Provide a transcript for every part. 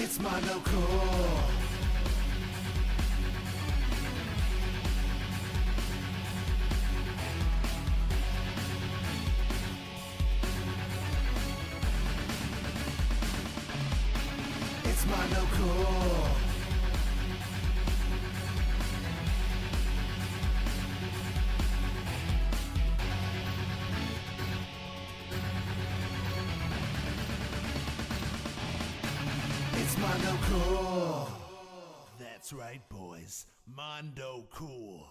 It's Mondo Cool. It's Mondo Cool. It's Mondo Cool. That's right, boys. Mondo Cool.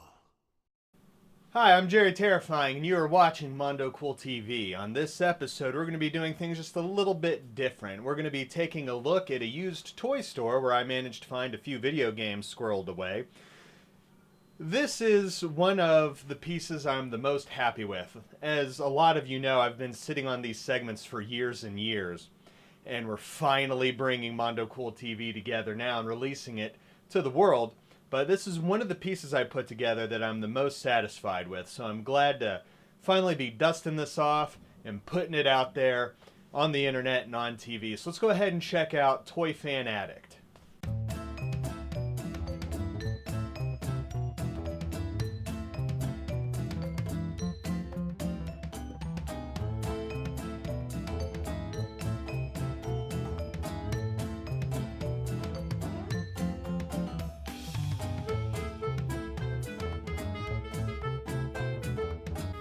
Hi, I'm Jerry Terrifying, and you are watching Mondo Cool TV. On this episode, we're going to be doing things just a little bit different. We're going to be taking a look at a used toy store where I managed to find a few video games squirreled away. This is one of the pieces I'm the most happy with. As a lot of you know, I've been sitting on these segments for years and years. And we're finally bringing Mondo Cool TV together now and releasing it to the world. But this is one of the pieces I put together that I'm the most satisfied with. So I'm glad to finally be dusting this off and putting it out there on the internet and on TV. So let's go ahead and check out Toy Fan Addict.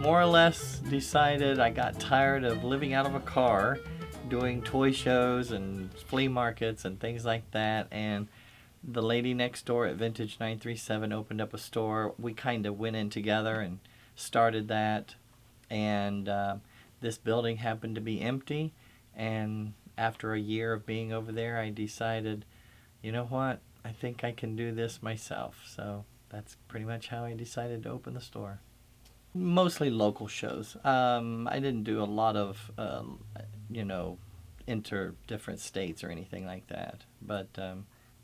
More or less decided I got tired of living out of a car, doing toy shows and flea markets and things like that, and the lady next door at Vintage 937 opened up a store. We kind of went in together and started that, and this building happened to be empty, and after a year of being over there, I decided, you know what, I think I can do this myself. So that's pretty much how I decided to open the store. Mostly local shows. I didn't do a lot of, enter different states or anything like that, but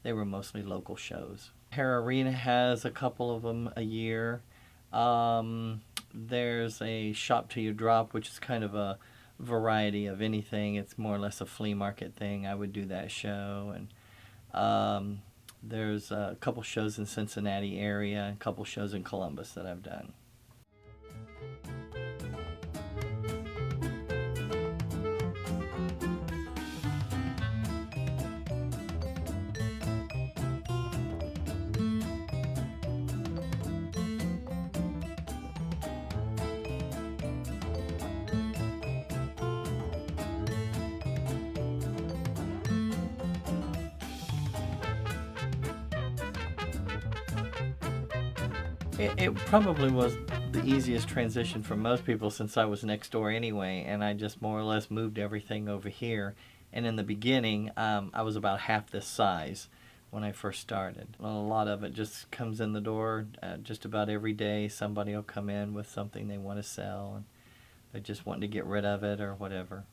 they were mostly local shows. Hare Arena has a couple of them a year. There's a Shop Till You Drop, which is kind of a variety of anything. It's more or less a flea market thing. I would do that show. And there's a couple shows in Cincinnati area, a couple shows in Columbus that I've done. It probably was the easiest transition for most people since I was next door anyway, and I just more or less moved everything over here. And in the beginning, I was about half this size when I first started. A lot of it just comes in the door just about every day. Somebody will come in with something they want to sell, and they just want to get rid of it or whatever.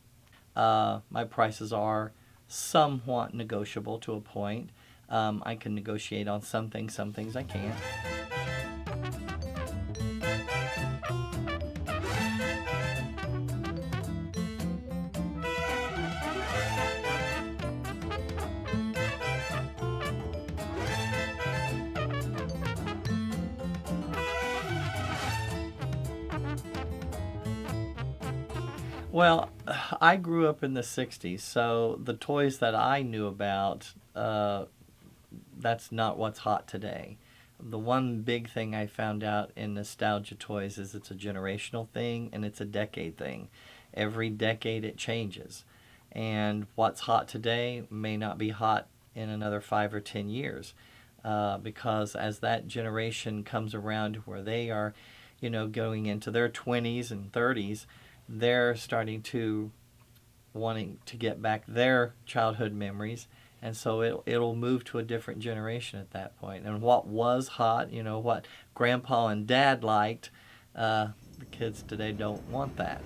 My prices are somewhat negotiable to a point. I can negotiate on some things I can't. Well, I grew up in the 60s, so the toys that I knew about, that's not what's hot today. The one big thing I found out in nostalgia toys is it's a generational thing and it's a decade thing. Every decade it changes. And what's hot today may not be hot in another 5 or 10 years. Because as that generation comes around where they are, going into their 20s and 30s, they're starting to wanting to get back their childhood memories, and so it'll move to a different generation at that point. And what was hot, what Grandpa and Dad liked, the kids today don't want that.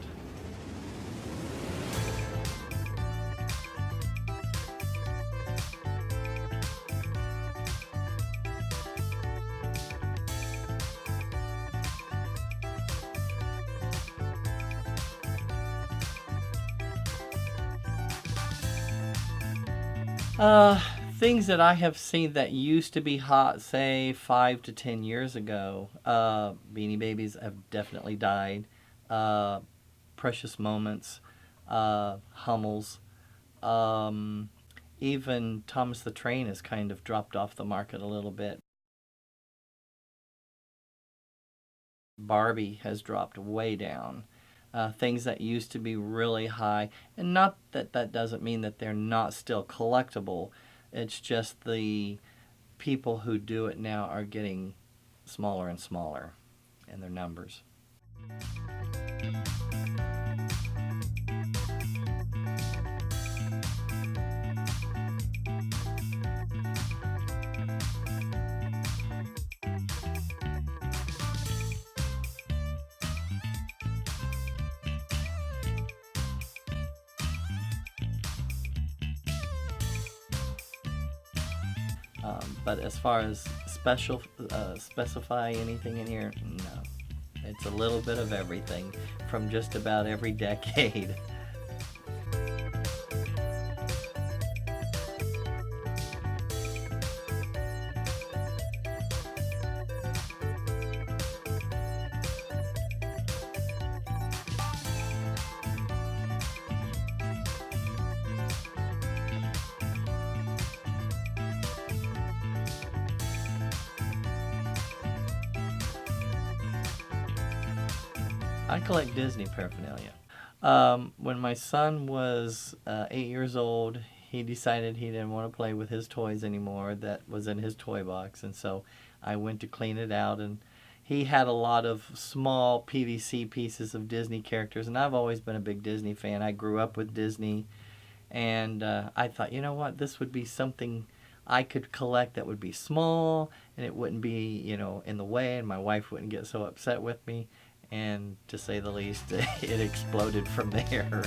things that I have seen that used to be hot, say 5 to 10 years ago, Beanie Babies have definitely died. Precious Moments, Hummels, even Thomas the Train has kind of dropped off the market a little bit. Barbie has dropped way down. Things that used to be really high, and not that that doesn't mean that they're not still collectible. It's just the people who do it now are getting smaller and smaller in their numbers. But as far as specify anything in here, no. It's a little bit of everything from just about every decade. I collect Disney paraphernalia. When my son was 8 years old, he decided he didn't want to play with his toys anymore that was in his toy box, and so I went to clean it out, and he had a lot of small PVC pieces of Disney characters, and I've always been a big Disney fan. I grew up with Disney, and I thought, you know what, this would be something I could collect that would be small, and it wouldn't be, in the way, and my wife wouldn't get so upset with me. And to say the least, it exploded from there.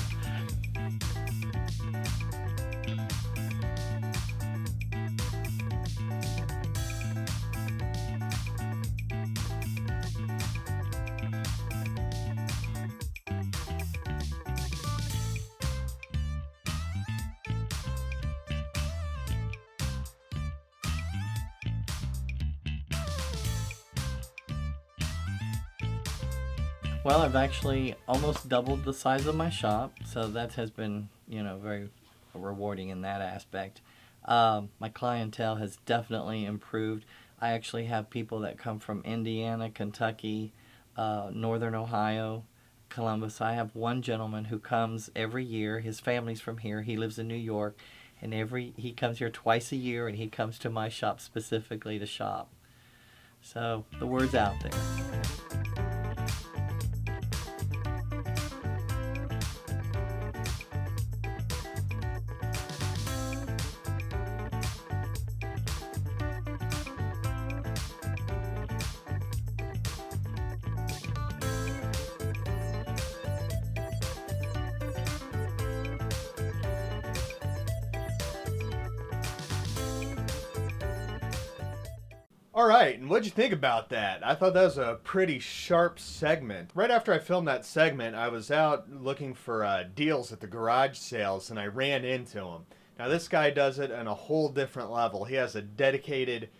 Well, I've actually almost doubled the size of my shop, so that has been, very rewarding in that aspect. My clientele has definitely improved. I actually have people that come from Indiana, Kentucky, Northern Ohio, Columbus. I have one gentleman who comes every year. His family's from here. He lives in New York, and he comes here twice a year, and he comes to my shop specifically to shop. So the word's out there. All right, and what'd you think about that? I thought that was a pretty sharp segment. Right after I filmed that segment, I was out looking for deals at the garage sales, and I ran into him. Now, this guy does it on a whole different level. He has a dedicated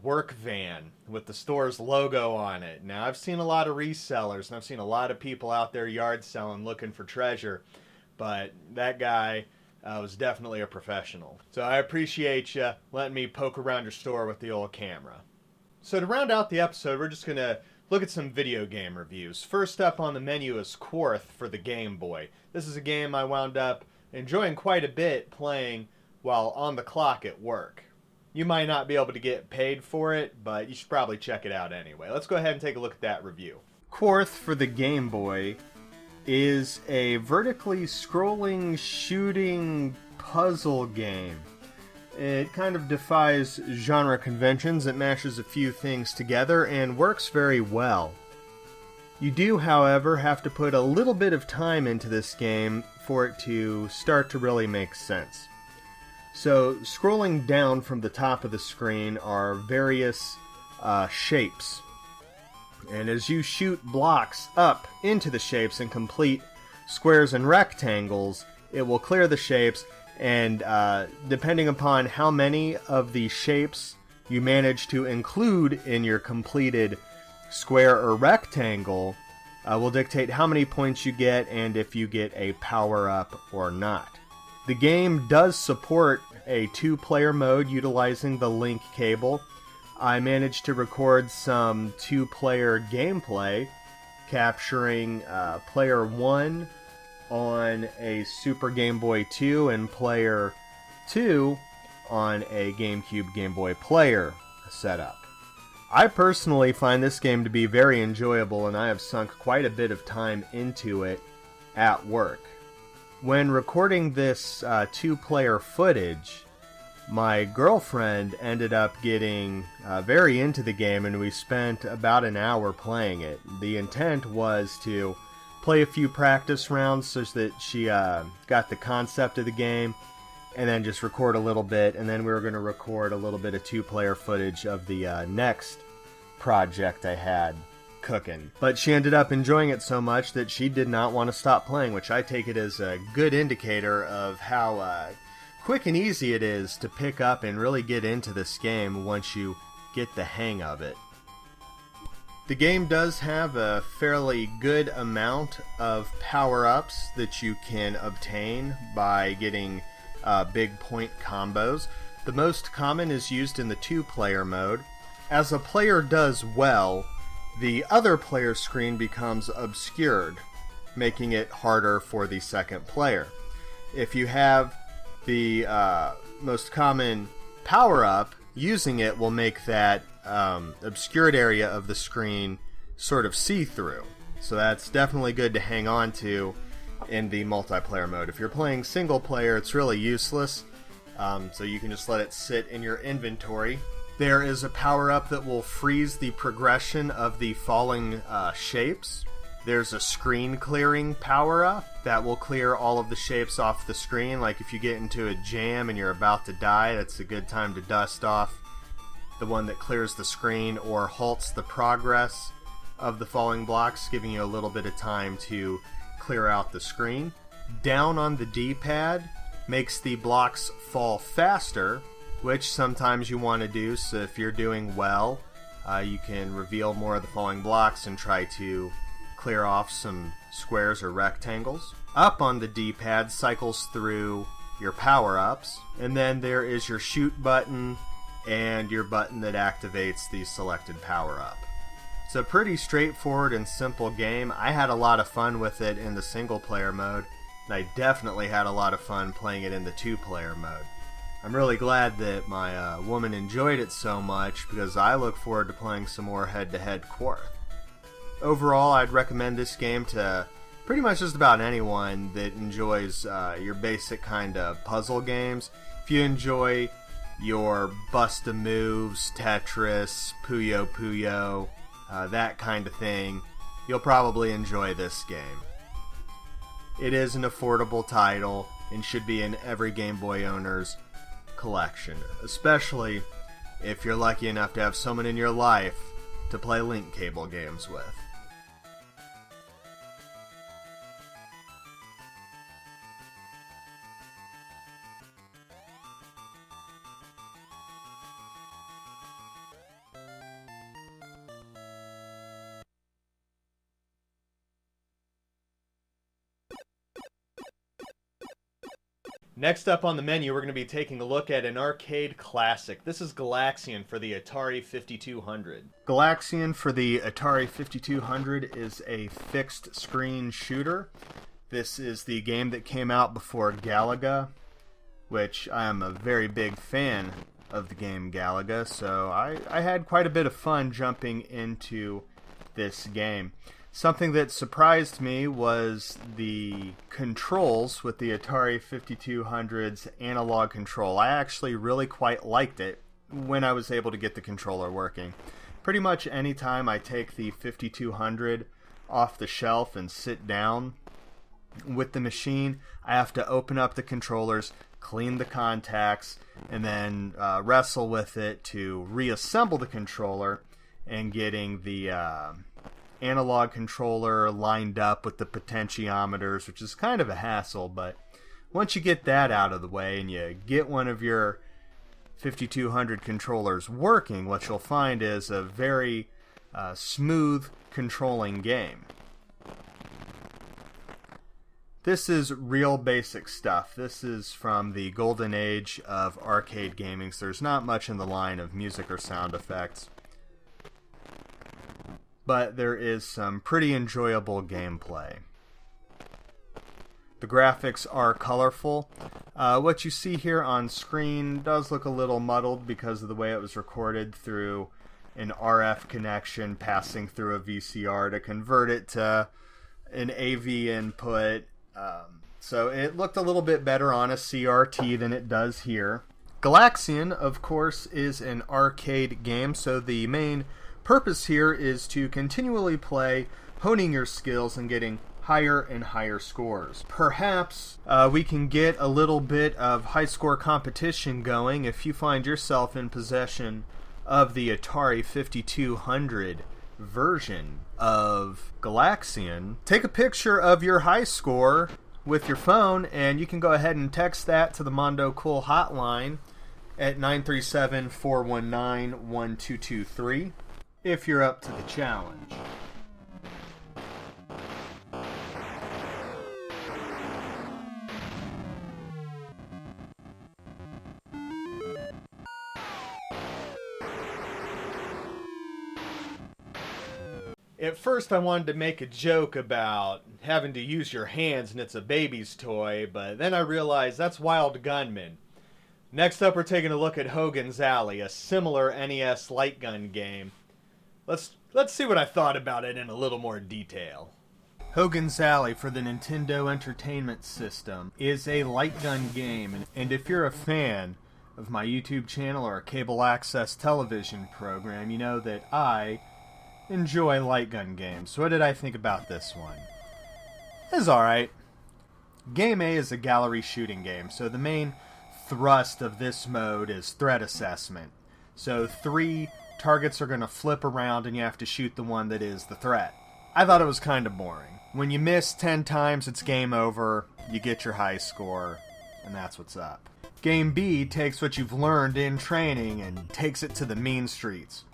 work van with the store's logo on it. Now, I've seen a lot of resellers, and I've seen a lot of people out there yard selling looking for treasure, but that guy was definitely a professional. So I appreciate you letting me poke around your store with the old camera. So to round out the episode, we're just going to look at some video game reviews. First up on the menu is Quarth for the Game Boy. This is a game I wound up enjoying quite a bit playing while on the clock at work. You might not be able to get paid for it, but you should probably check it out anyway. Let's go ahead and take a look at that review. Quarth for the Game Boy is a vertically scrolling shooting puzzle game. It kind of defies genre conventions. It mashes a few things together and works very well. You do, however, have to put a little bit of time into this game for it to start to really make sense. So, scrolling down from the top of the screen are various shapes. And as you shoot blocks up into the shapes and complete squares and rectangles, it will clear the shapes, And depending upon how many of the shapes you manage to include in your completed square or rectangle will dictate how many points you get and if you get a power-up or not. The game does support a 2-player mode utilizing the link cable. I managed to record some 2-player gameplay, capturing player 1 on a Super Game Boy 2 and player 2 on a GameCube Game Boy Player setup. I personally find this game to be very enjoyable, and I have sunk quite a bit of time into it at work. When recording this 2-player footage, my girlfriend ended up getting very into the game, and we spent about an hour playing it. The intent was to play a few practice rounds so that she got the concept of the game, and then just record a little bit, and then we were going to record a little bit of 2-player footage of the next project I had cooking. But she ended up enjoying it so much that she did not want to stop playing, which I take it as a good indicator of how quick and easy it is to pick up and really get into this game once you get the hang of it. The game does have a fairly good amount of power-ups that you can obtain by getting big point combos. The most common is used in the 2-player mode. As a player does well, the other player's screen becomes obscured, making it harder for the second player. If you have the most common power-up, using it will make that obscured area of the screen sort of see-through. So that's definitely good to hang on to in the multiplayer mode. If you're playing single player, it's really useless, so you can just let it sit in your inventory. There is a power-up that will freeze the progression of the falling shapes. There's a screen clearing power-up that will clear all of the shapes off the screen. Like if you get into a jam and you're about to die, that's a good time to dust off the one that clears the screen or halts the progress of the falling blocks, giving you a little bit of time to clear out the screen. Down on the D-pad makes the blocks fall faster, which sometimes you want to do, so if you're doing well, you can reveal more of the falling blocks and try to clear off some squares or rectangles. Up on the D-pad cycles through your power-ups, and then there is your shoot button and your button that activates the selected power-up. It's a pretty straightforward and simple game. I had a lot of fun with it in the single-player mode, and I definitely had a lot of fun playing it in the 2-player mode. I'm really glad that my woman enjoyed it so much, because I look forward to playing some more head-to-head Quarth. Overall, I'd recommend this game to pretty much just about anyone that enjoys your basic kind of puzzle games. If you enjoy your Bust-A-Moves, Tetris, Puyo Puyo, that kind of thing, you'll probably enjoy this game. It is an affordable title and should be in every Game Boy owner's collection, especially if you're lucky enough to have someone in your life to play link cable games with. Next up on the menu, we're going to be taking a look at an arcade classic. This is Galaxian for the Atari 5200. Galaxian for the Atari 5200 is a fixed screen shooter. This is the game that came out before Galaga, which I am a very big fan of the game Galaga, so I had quite a bit of fun jumping into this game. Something that surprised me was the controls with the Atari 5200's analog control. I actually really quite liked it when I was able to get the controller working. Pretty much any time I take the 5200 off the shelf and sit down with the machine, I have to open up the controllers, clean the contacts, and then wrestle with it to reassemble the controller, and getting the analog controller lined up with the potentiometers, which is kind of a hassle, but once you get that out of the way and you get one of your 5200 controllers working, what you'll find is a very smooth controlling game. This is real basic stuff. This is from the golden age of arcade gaming, so there's not much in the line of music or sound effects. But there is some pretty enjoyable gameplay. The graphics are colorful. What you see here on screen does look a little muddled because of the way it was recorded through an RF connection passing through a VCR to convert it to an AV input. So it looked a little bit better on a CRT than it does here. Galaxian, of course, is an arcade game, so the main purpose here is to continually play, honing your skills and getting higher and higher scores. Perhaps we can get a little bit of high score competition going if you find yourself in possession of the Atari 5200 version of Galaxian. Take a picture of your high score with your phone and you can go ahead and text that to the Mondo Cool hotline at 937-419-1223 if you're up to the challenge. At first I wanted to make a joke about having to use your hands and it's a baby's toy, but then I realized that's Wild Gunman. Next up we're taking a look at Hogan's Alley, a similar NES light gun game. Let's see what I thought about it in a little more detail. Hogan's Alley for the Nintendo Entertainment System is a light gun game, and if you're a fan of my YouTube channel or a cable access television program, you know that I enjoy light gun games. So what did I think about this one? It's alright. Game A is a gallery shooting game, so the main thrust of this mode is threat assessment. So 3 targets are going to flip around and you have to shoot the one that is the threat. I thought it was kind of boring. When you miss 10 times, it's game over, you get your high score, and that's what's up. Game B takes what you've learned in training and takes it to the mean streets.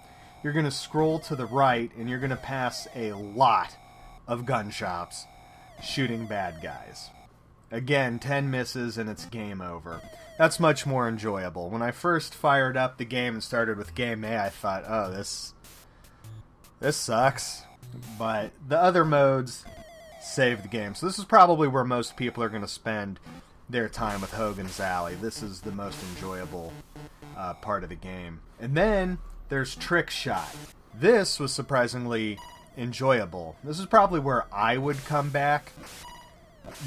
You're going to scroll to the right and you're going to pass a lot of gun shops shooting bad guys. Again, 10 misses and it's game over. That's much more enjoyable. When I first fired up the game and started with Game A, I thought, oh, this sucks. But the other modes save the game. So this is probably where most people are going to spend their time with Hogan's Alley. This is the most enjoyable part of the game. And then there's Trick Shot. This was surprisingly enjoyable. This is probably where I would come back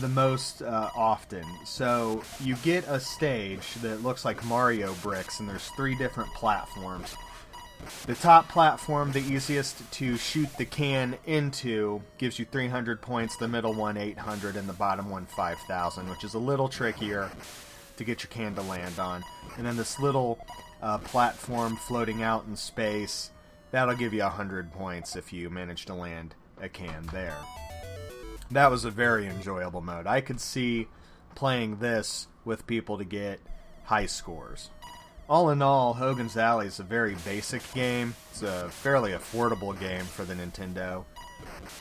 the most often. So you get a stage that looks like Mario bricks, and there's 3 different platforms. The top platform, the easiest to shoot the can into, gives you 300 points, the middle one 800, and the bottom one 5,000, which is a little trickier to get your can to land on. And then this little platform floating out in space, that'll give you 100 points if you manage to land a can there. That was a very enjoyable mode. I could see playing this with people to get high scores. All in all, Hogan's Alley is a very basic game. It's a fairly affordable game for the Nintendo,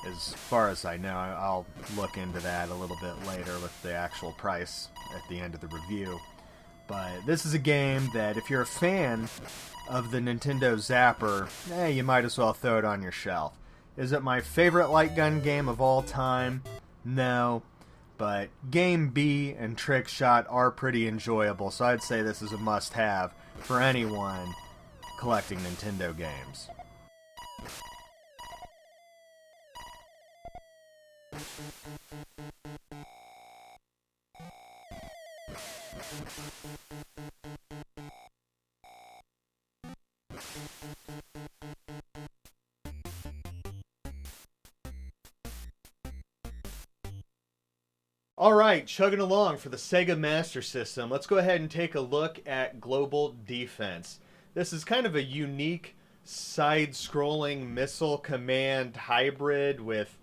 as far as I know. I'll look into that a little bit later with the actual price at the end of the review. But this is a game that if you're a fan of the Nintendo Zapper, you might as well throw it on your shelf. Is it my favorite light gun game of all time? No. But Game B and Trick Shot are pretty enjoyable, so I'd say this is a must-have for anyone collecting Nintendo games. Alright, chugging along for the Sega Master System, let's go ahead and take a look at Global Defense. This is kind of a unique side-scrolling missile command hybrid with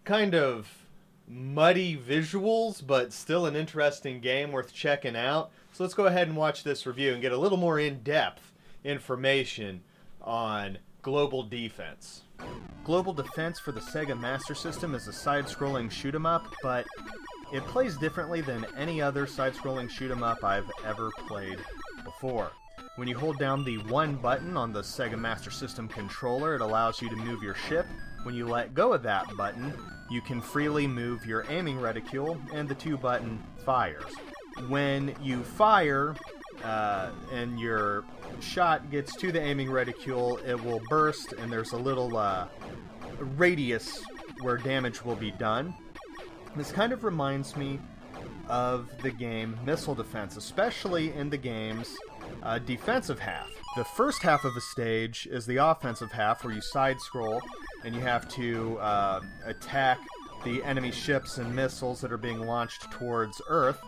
kind of muddy visuals, but still an interesting game worth checking out. So let's go ahead and watch this review and get a little more in-depth information on Global Defense. Global Defense for the Sega Master System is a side-scrolling shoot-'em-up, but it plays differently than any other side-scrolling shoot-'em-up I've ever played before. When you hold down the 1 button on the Sega Master System controller, it allows you to move your ship. When you let go of that button, you can freely move your aiming reticule, and the 2 button fires. When you fire, and your shot gets to the aiming reticule, it will burst, and there's a little radius where damage will be done. This kind of reminds me of the game Missile Defense, especially in the game's defensive half. The first half of the stage is the offensive half, where you side-scroll, and you have to attack the enemy ships and missiles that are being launched towards Earth.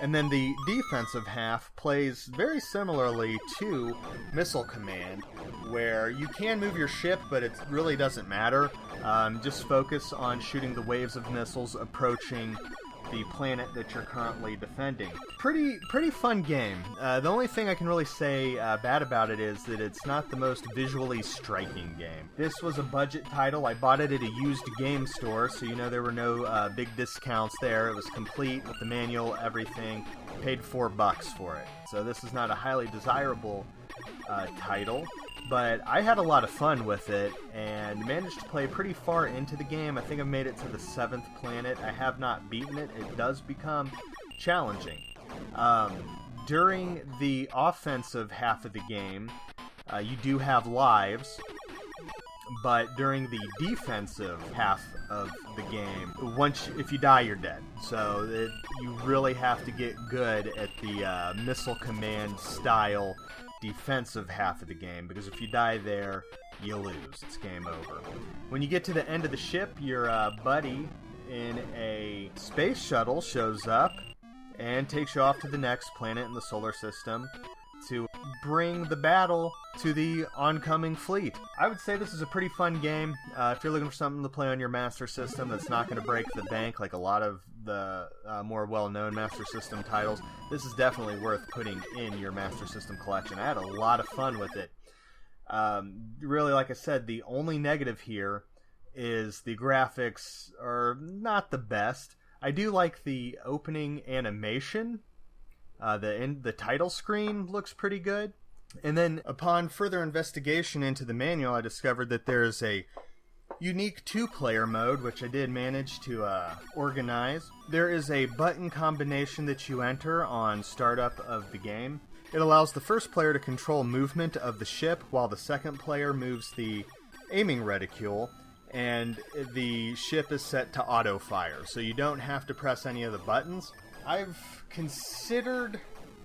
And then the defensive half plays very similarly to Missile Command, where you can move your ship, but it really doesn't matter. Just focus on shooting the waves of missiles approaching the planet that you're currently defending. Pretty fun game. The only thing I can really say bad about it is that it's not the most visually striking game. This was a budget title. I bought it at a used game store, so there were no big discounts there. It was complete with the manual, everything. Paid $4 for it. So this is not a highly desirable title, but I had a lot of fun with it and managed to play pretty far into the game. I think I've made it to the 7th planet. I have not beaten it. It does become challenging. During the offensive half of the game, you do have lives, but during the defensive half of the game, if you die, you're dead. So you really have to get good at the Missile Command style defensive half of the game, because if you die there, you lose. It's game over. When you get to the end of the ship, your buddy in a space shuttle shows up and takes you off to the next planet in the solar system to bring the battle to the oncoming fleet. I would say this is a pretty fun game. If you're looking for something to play on your Master System that's not going to break the bank like a lot of the more well-known Master System titles, this is definitely worth putting in your Master System collection. I had a lot of fun with it. Really, like I said, the only negative here is the graphics are not the best. I do like the opening animation. The title screen looks pretty good. And then upon further investigation into the manual, I discovered that there's a unique 2-player mode, which I did manage to organize. There is a button combination that you enter on startup of the game. It allows the first player to control movement of the ship, while the second player moves the aiming reticule, and the ship is set to auto fire, so you don't have to press any of the buttons. I've considered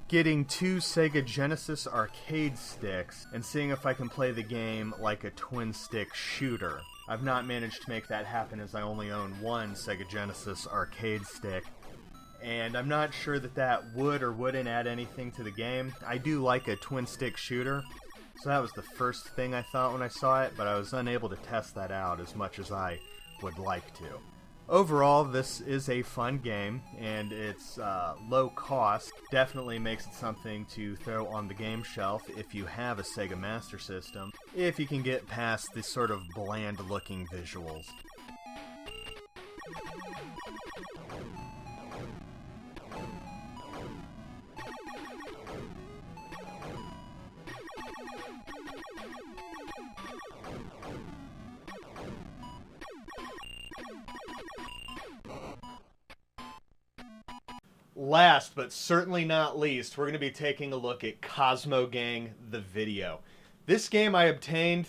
getting 2 Sega Genesis arcade sticks and seeing if I can play the game like a twin-stick shooter. I've not managed to make that happen, as I only own 1 Sega Genesis arcade stick, and I'm not sure that would or wouldn't add anything to the game. I do like a twin-stick shooter, so that was the first thing I thought when I saw it, but I was unable to test that out as much as I would like to. Overall, this is a fun game, and it's low cost. Definitely makes it something to throw on the game shelf if you have a Sega Master System, if you can get past the sort of bland-looking visuals. Last, but certainly not least, we're going to be taking a look at Cosmo Gang, the video. This game I obtained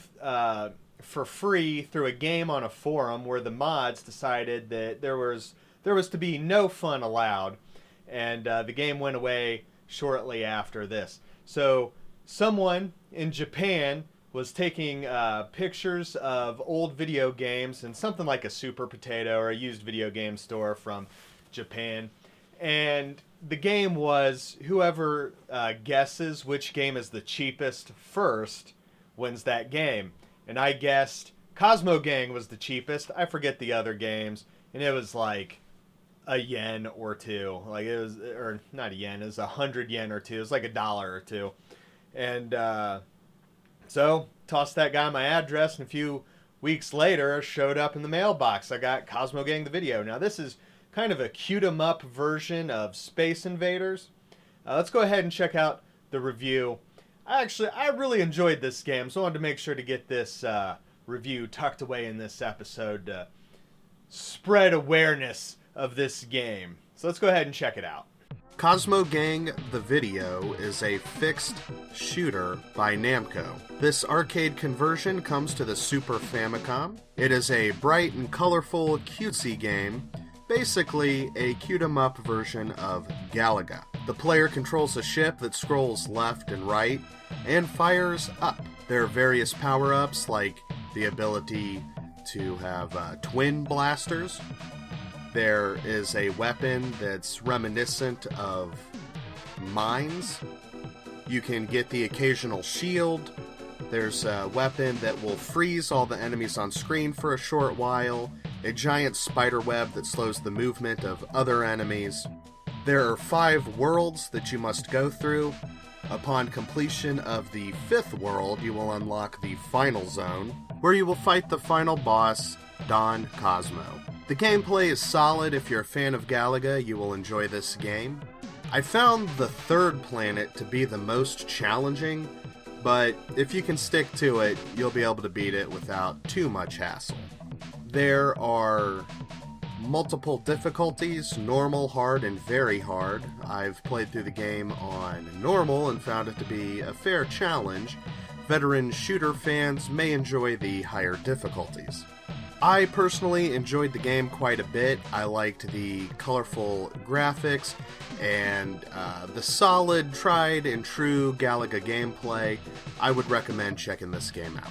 for free through a game on a forum where the mods decided that there was to be no fun allowed, and the game went away shortly after this. So someone in Japan was taking pictures of old video games in something like a Super Potato or a used video game store from Japan. And the game was whoever guesses which game is the cheapest first wins that game. And I guessed Cosmo Gang was the cheapest. I forget the other games. And it was like a yen or two. Like it was, or not a yen, it was 100 yen or two. It was like $1 or two. And so tossed that guy my address, and a few weeks later showed up in the mailbox. I got Cosmo Gang the video. Now this is kind of a cute 'em up version of Space Invaders. Let's go ahead and check out the review. I really enjoyed this game, so I wanted to make sure to get this review tucked away in this episode to spread awareness of this game. So let's go ahead and check it out. Cosmo Gang the Video is a fixed shooter by Namco. This arcade conversion comes to the Super Famicom. It is a bright and colorful cutesy game, basically a cute-em-up version of Galaga. The player controls a ship that scrolls left and right and fires up. There are various power-ups like the ability to have twin blasters. There is a weapon that's reminiscent of mines. You can get the occasional shield. There's a weapon that will freeze all the enemies on screen for a short while. A giant spider web that slows the movement of other enemies. There are 5 worlds that you must go through. Upon completion of the 5th world, you will unlock the final zone, where you will fight the final boss, Don Cosmo. The gameplay is solid. If you're a fan of Galaga, you will enjoy this game. I found the 3rd planet to be the most challenging, but if you can stick to it, you'll be able to beat it without too much hassle. There are multiple difficulties, normal, hard, and very hard. I've played through the game on normal and found it to be a fair challenge. Veteran shooter fans may enjoy the higher difficulties. I personally enjoyed the game quite a bit. I liked the colorful graphics and the solid, tried and true Galaga gameplay. I would recommend checking this game out.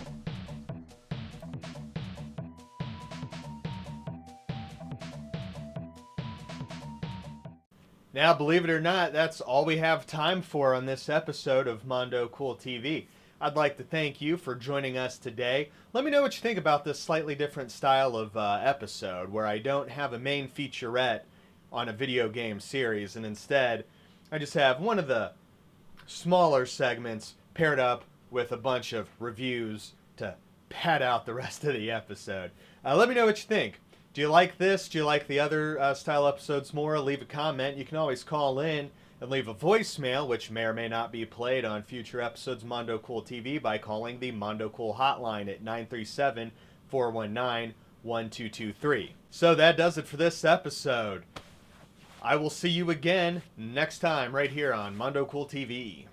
Now, believe it or not, that's all we have time for on this episode of Mondo Cool TV. I'd like to thank you for joining us today. Let me know what you think about this slightly different style of episode, where I don't have a main featurette on a video game series, and instead I just have one of the smaller segments paired up with a bunch of reviews to pad out the rest of the episode. Let me know what you think. Do you like this? Do you like the other style episodes more? Leave a comment. You can always call in and leave a voicemail, which may or may not be played on future episodes of Mondo Cool TV, by calling the Mondo Cool hotline at 937-419-1223. So that does it for this episode. I will see you again next time right here on Mondo Cool TV.